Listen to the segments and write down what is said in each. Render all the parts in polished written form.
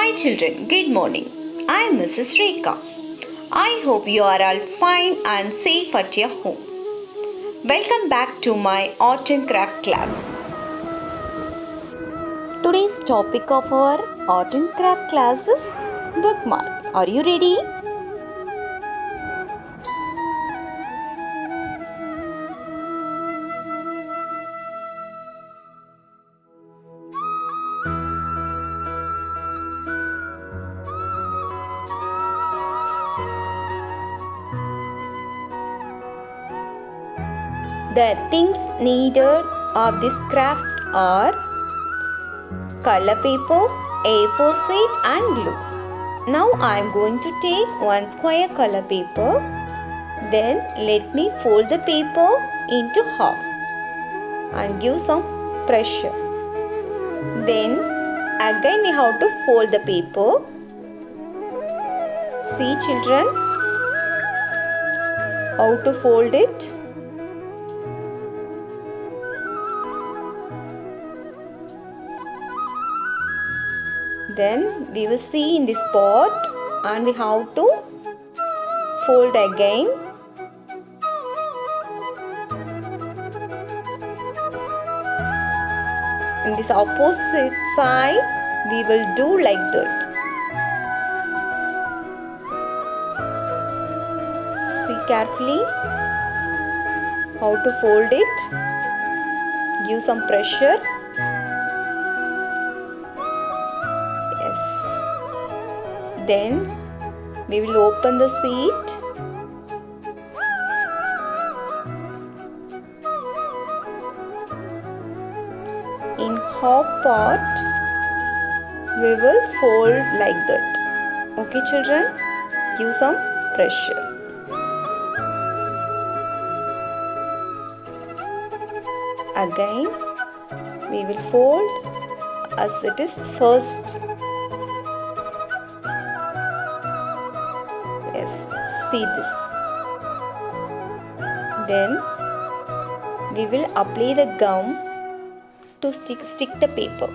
Hi children, good morning. I am Mrs. Rekha. I hope you are all fine and safe at your home. Welcome back to my art and craft class. Today's topic of our art and craft class is bookmark. Are you ready? The things needed of this craft are color paper, A4 sheet and glue. Now I am going to take one square color paper. Then let me fold the paper into half and give some pressure. Then again we have to fold the paper. See children how to fold it. Then we will see in this part and we have to fold again. In this opposite side we will do like that. See carefully how to fold it. Give some pressure. Yes. Then we will open the sheet. In half part we will fold like that. Okay children, give some pressure. Again we will fold as it is first. Yes, see this. Then we will apply the gum to stick the paper.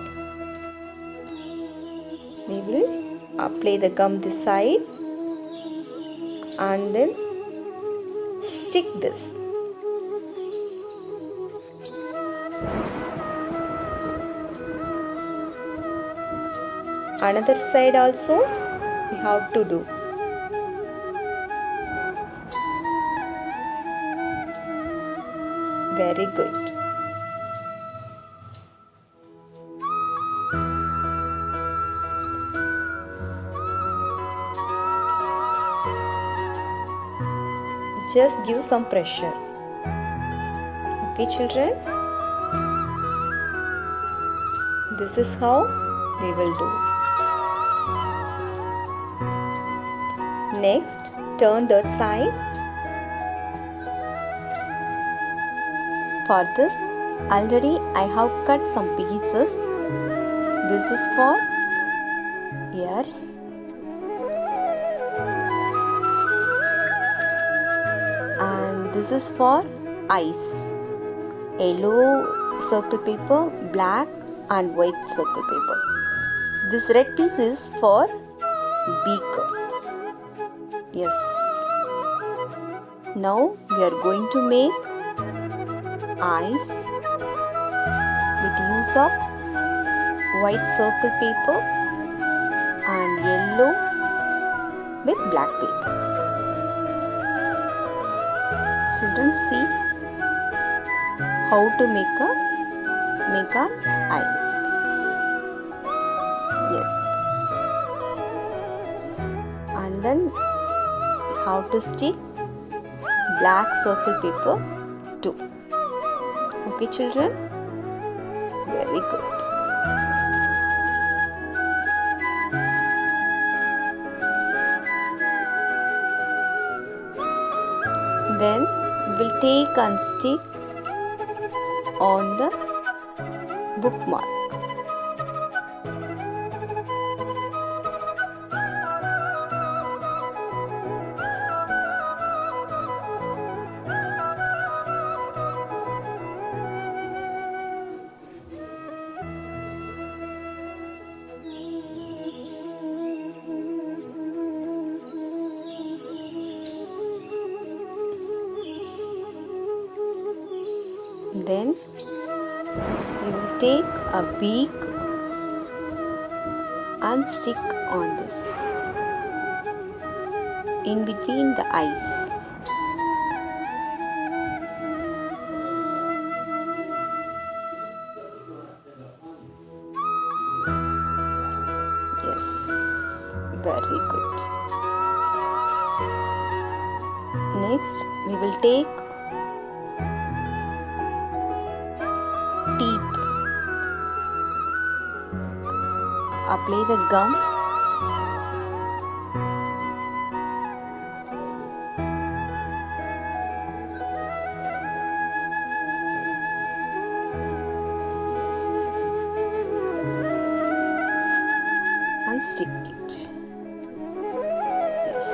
We will apply the gum this side and then stick this. Another side also we have to do. Very good. Just give some pressure. Okay children, this is how we will do. Next, turn that side. For this, already I have cut some pieces. This is for ears. And this is for eyes. Yellow circle paper, black and white circle paper. This red piece is for beak. Yes. Now we are going to make eyes with use of white circle paper and yellow with black paper. Children, see how to make our eyes. Yes. And then how to stick black circle paper too. Okay children? Very good. Then we'll take and stick on the bookmark. Then we will take a beak and stick on this in between the eyes. Yes, very good. Next, we will take teeth. Apply the gum. And stick it. Yes.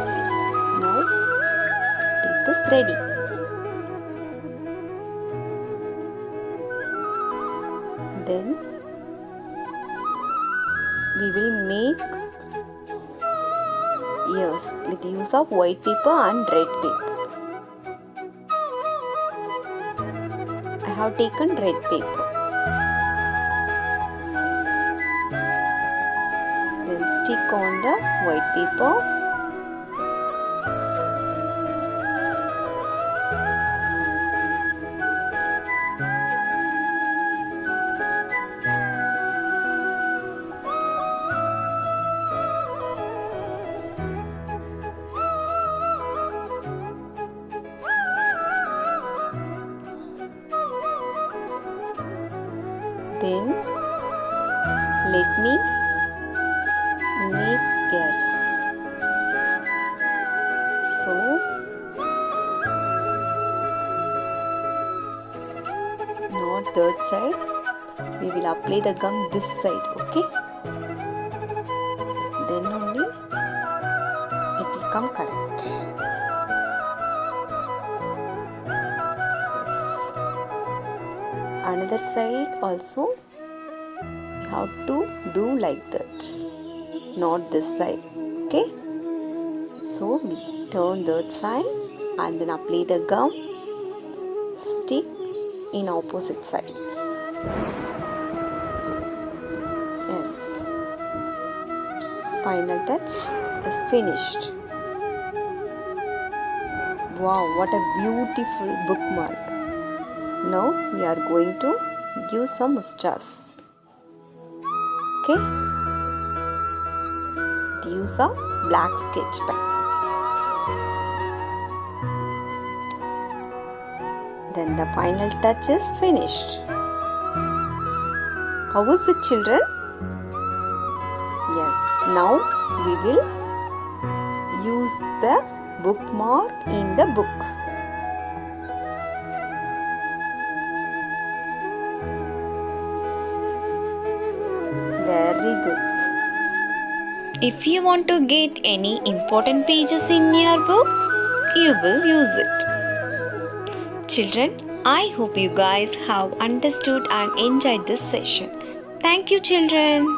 Now teeth is ready. Then we will make ears with the use of white paper and red paper. I have taken red paper. Then stick on the white paper. Then let me make ears. So not that side. We will apply the gum this side. Okay. Then only it will come correct. Another side also you have to do like that, not this side. Okay, so we turn that side and then apply the gum, stick in opposite side. Yes, final touch is finished. Wow, what a beautiful bookmark. Now we are going to give some stars. Okay? The use of black sketch pen. Then the final touch is finished. How was it, children? Yes. Now we will use the bookmark in the book. Very good. If you want to get any important pages in your book, you will use it. Children, I hope you guys have understood and enjoyed this session. Thank you, children.